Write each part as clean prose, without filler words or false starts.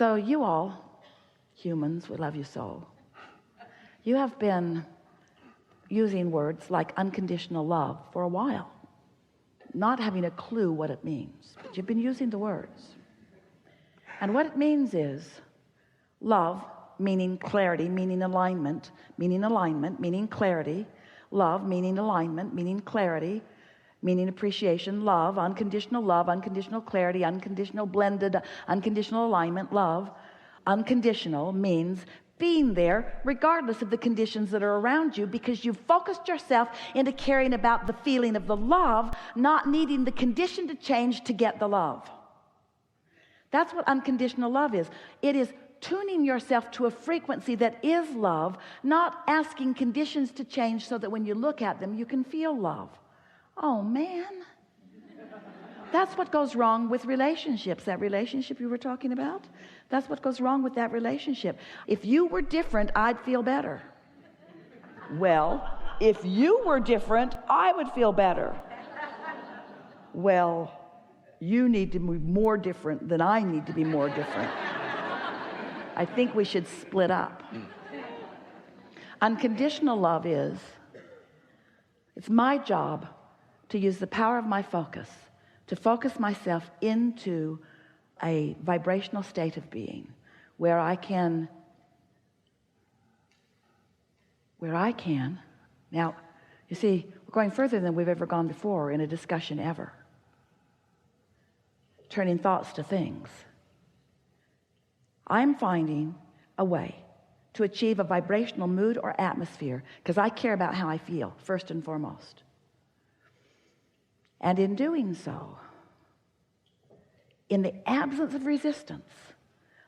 So you all, humans, we love you so. You have been using words like unconditional love for a while, not having a clue what it means, but you've been using the words. And what it means is love, meaning clarity, meaning alignment, meaning clarity, love, meaning alignment, meaning clarity, meaning appreciation, love, unconditional clarity, unconditional blended, unconditional alignment, love. Unconditional means being there regardless of the conditions that are around you, because you've focused yourself into caring about the feeling of the love, not needing the condition to change to get the love. That's what unconditional love is. It is tuning yourself to a frequency that is love, not asking conditions to change so that when you look at them you can feel love. Oh man, that's what goes wrong with relationships. That relationship you were talking about, that's what goes wrong with that relationship. If you were different, I'd feel better. Well, if you were different, I would feel better. Well, you need to be more different than I need to be more different. I think we should split up. Unconditional love is, it's my job to use the power of my focus to focus myself into a vibrational state of being where I can now, you see, we're going further than we've ever gone before in a discussion ever, turning thoughts to things. I'm finding a way to achieve a vibrational mood or atmosphere because I care about how I feel first and foremost. And in doing so, in the absence of resistance,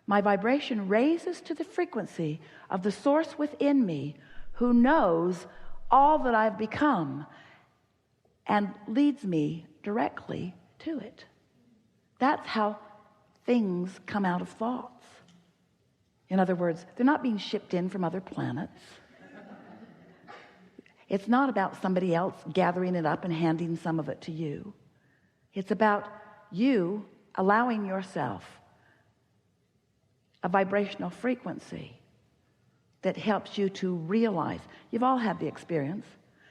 my vibration raises to the frequency of the source within me who knows all that I've become and leads me directly to it. That's how things come out of thoughts. In other words, they're not being shipped in from other planets. It's not about somebody else gathering it up and handing some of it to you. It's about you allowing yourself a vibrational frequency that helps you to realize. You've all had the experience.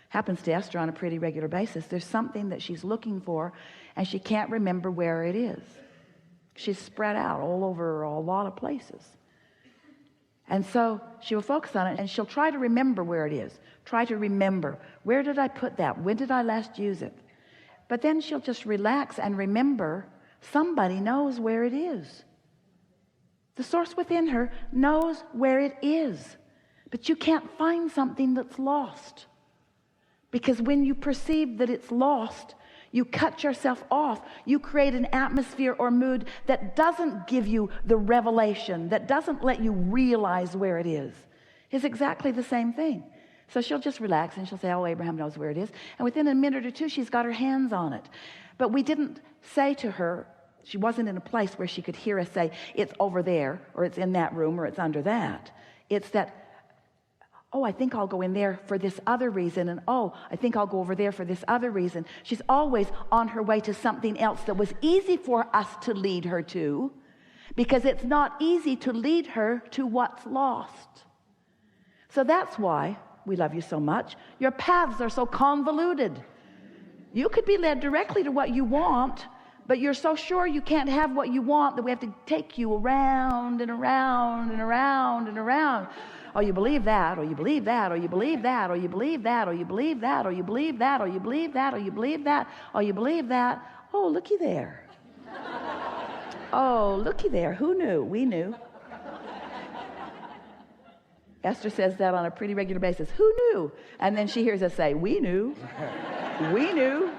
Happens to Esther on a pretty regular basis. There's something that she's looking for and she can't remember where it is. She's spread out all over a lot of places. And so she will focus on it and she'll try to remember where it is. Try to remember, where did I put that? When did I last use it? But then she'll just relax and remember somebody knows where it is. The source within her knows where it is. But you can't find something that's lost. Because when you perceive that it's lost, you cut yourself off. You create an atmosphere or mood that doesn't give you the revelation, that doesn't let you realize where it is. It's exactly the same thing. So she'll just relax and she'll say, oh, Abraham knows where it is. And within a minute or two, she's got her hands on it. But we didn't say to her, she wasn't in a place where she could hear us say, it's over there, or it's in that room, or it's under that. It's that, oh, I think I'll go in there for this other reason, and oh, I think I'll go over there for this other reason. She's always on her way to something else that was easy for us to lead her to, because it's not easy to lead her to what's lost. So that's why we love you so much. Your paths are so convoluted. You could be led directly to what you want, but you're so sure you can't have what you want that we have to take you around and around and around and around. Oh, you believe that, or you believe that, or you believe that, or you believe that, or you believe that, or you believe that, or you believe that, or you believe that, or you believe that. Oh, looky there. Oh, looky there. Who knew? We knew. Esther says that on a pretty regular basis. Who knew? And then she hears us say, we knew. We knew.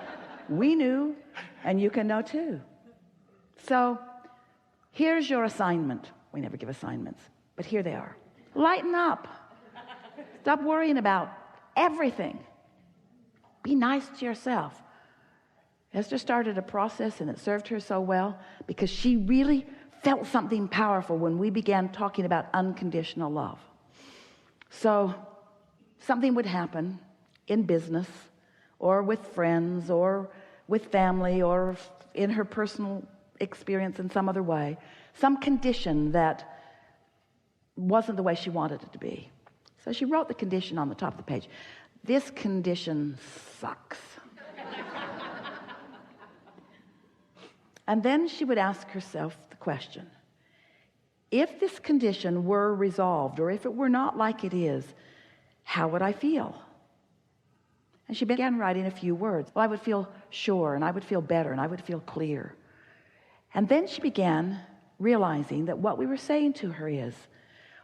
We knew. And you can know too. So here's your assignment. We never give assignments, but here they are. Lighten up. Stop worrying about everything. Be nice to yourself. Esther started a process and it served her so well because she really felt something powerful when we began talking about unconditional love. So something would happen in business or with friends or with family or in her personal experience in some other way, some condition that wasn't the way she wanted it to be. So she wrote the condition on the top of the page. This condition sucks. And then she would ask herself the question, if this condition were resolved, or if it were not like it is, how would I feel? And she began writing a few words. Well, I would feel sure, and I would feel better, and I would feel clear. And then she began realizing that what we were saying to her is,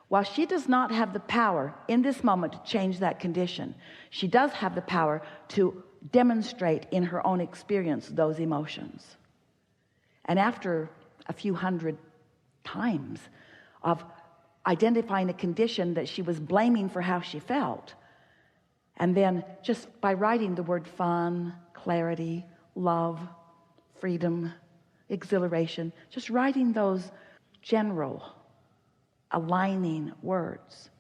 while she does not have the power in this moment to change that condition, she does have the power to demonstrate in her own experience those emotions. And after a few hundred times of identifying a condition that she was blaming for how she felt, and then just by writing the word fun, clarity, love, freedom, exhilaration, just writing those general aligning words,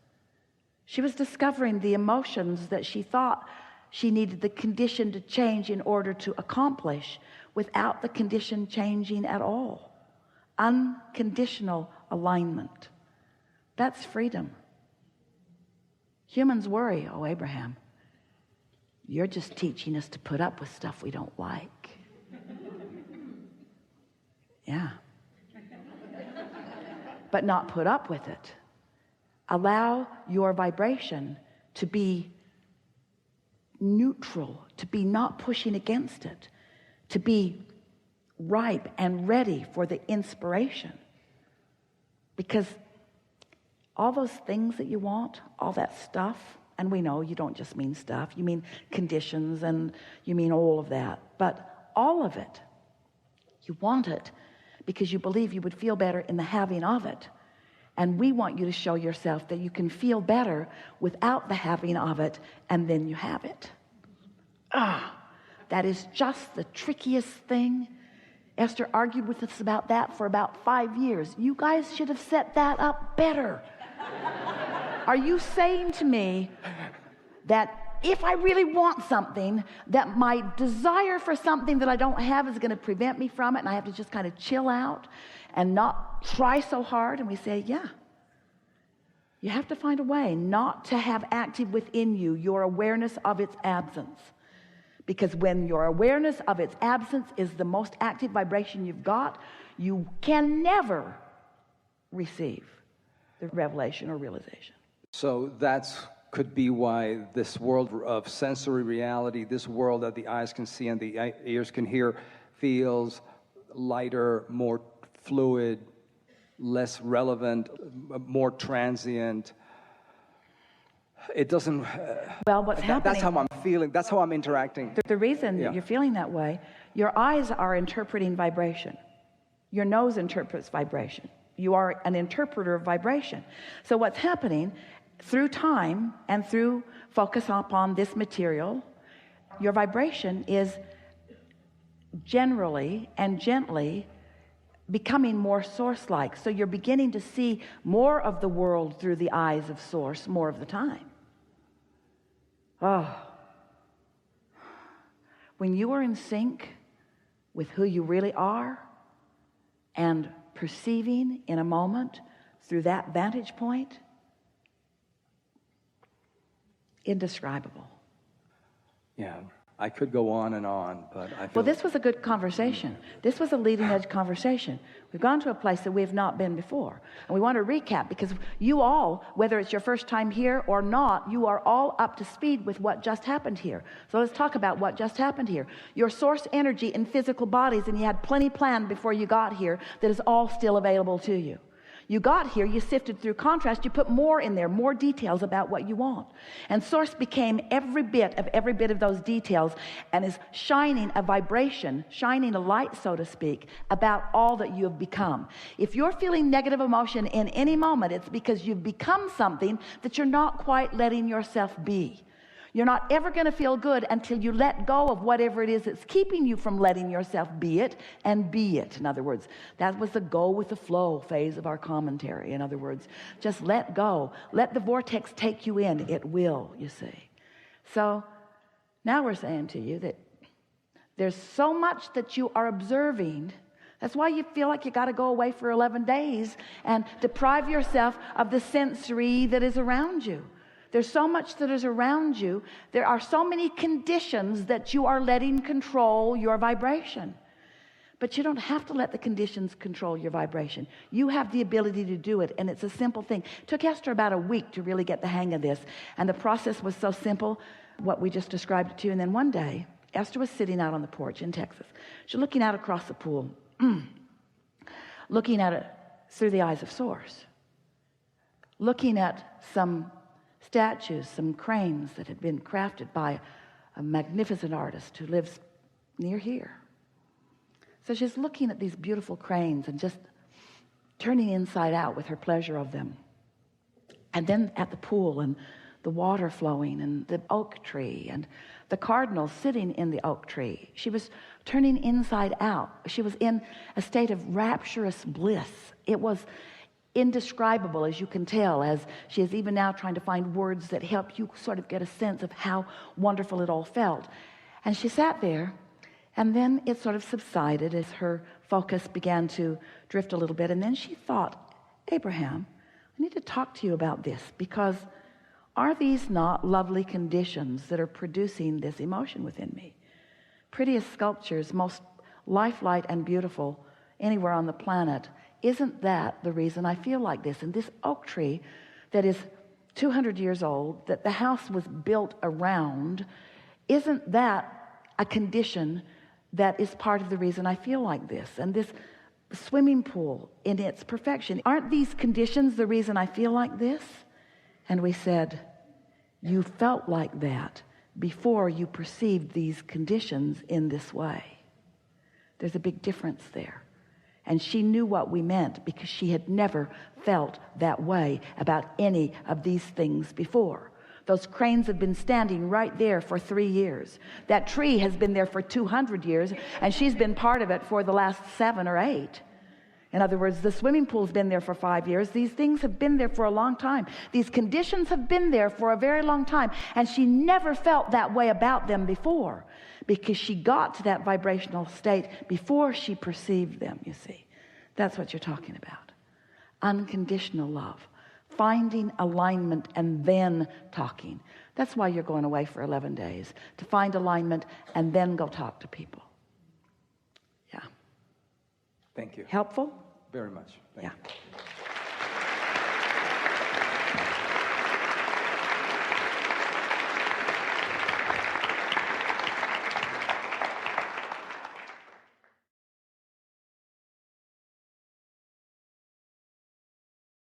she was discovering the emotions that she thought she needed the condition to change in order to accomplish without the condition changing at all. Unconditional alignment. That's freedom. Humans worry, oh Abraham, you're just teaching us to put up with stuff we don't like. Yeah. But not put up with it. Allow your vibration to be neutral, to be not pushing against it, to be ripe and ready for the inspiration. Because all those things that you want, all that stuff, and we know you don't just mean stuff, you mean conditions, and you mean all of that, but all of it, you want it because you believe you would feel better in the having of it. And we want you to show yourself that you can feel better without the having of it, and then you have it. That is just the trickiest thing. Esther argued with us about that for about 5 years. You guys should have set that up better. Are you saying to me that if I really want something, that my desire for something that I don't have is going to prevent me from it, and I have to just kind of chill out and not try so hard? And we say, yeah. You have to find a way not to have active within you your awareness of its absence. Because when your awareness of its absence is the most active vibration you've got, you can never receive the revelation or realization. So that could be why this world of sensory reality, this world that the eyes can see and the ears can hear, feels lighter, more fluid, less relevant, more transient. It doesn't... Well, what's happening... That's how I'm feeling. That's how I'm interacting. The reason that you're feeling that way, your eyes are interpreting vibration. Your nose interprets vibration. You are an interpreter of vibration. So what's happening, through time and through focus upon this material, your vibration is generally and gently becoming more source-like. So you're beginning to see more of the world through the eyes of source more of the time. When you are in sync with who you really are and perceiving in a moment through that vantage point, indescribable. Yeah, I could go on and on, but I feel... Well, this was a good conversation. This was a leading edge conversation. We've gone to a place that we have not been before. And we want to recap because you all, whether it's your first time here or not, you are all up to speed with what just happened here. So let's talk about what just happened here. Your source energy in physical bodies, and you had plenty planned before you got here, that is all still available to you. You got here, you sifted through contrast, you put more in there, more details about what you want. And source became every bit of those details and is shining a vibration, shining a light, so to speak, about all that you have become. If you're feeling negative emotion in any moment, it's because you've become something that you're not quite letting yourself be. You're not ever going to feel good until you let go of whatever it is that's keeping you from letting yourself be it and be it. In other words, that was the go with the flow phase of our commentary. In other words, just let go. Let the vortex take you in. It will, you see. So now we're saying to you that there's so much that you are observing That's why you feel like you got to go away for 11 days and deprive yourself of the sensory that is around you. There's so much that is around you. There are so many conditions that you are letting control your vibration. But you don't have to let the conditions control your vibration. You have the ability to do it, and it's a simple thing. It took Esther about a week to really get the hang of this, and the process was so simple, what we just described it to you. And then one day, Esther was sitting out on the porch in Texas. She's looking out across the pool, looking at it through the eyes of Source, looking at some statues, some cranes that had been crafted by a magnificent artist who lives near here. So she's looking at these beautiful cranes and just turning inside out with her pleasure of them. And then at the pool and the water flowing and the oak tree and the cardinal sitting in the oak tree. She was turning inside out. She was in a state of rapturous bliss. It was indescribable, as you can tell, as she is even now trying to find words that help you sort of get a sense of how wonderful it all felt. And she sat there, and then it sort of subsided as her focus began to drift a little bit. And then she thought, Abraham, I need to talk to you about this, because are these not lovely conditions that are producing this emotion within me? Prettiest sculptures, most lifelike and beautiful anywhere on the planet. Isn't that the reason I feel like this? And this oak tree that is 200 years old, that the house was built around, isn't that a condition that is part of the reason I feel like this? And this swimming pool in its perfection, aren't these conditions the reason I feel like this? And we said, you felt like that before you perceived these conditions in this way. There's a big difference there. And she knew what we meant, because she had never felt that way about any of these things before. Those cranes have been standing right there for 3 years. That tree has been there for 200 years, and she's been part of it for the last 7 or 8. In other words, the swimming pool's been there for 5 years. These things have been there for a long time. These conditions have been there for a very long time, and she never felt that way about them before, because she got to that vibrational state before she perceived them, you see. That's what you're talking about. Unconditional love. Finding alignment and then talking. That's why you're going away for 11 days, to find alignment and then go talk to people. Yeah. Thank you. Helpful? Very much. Thank you.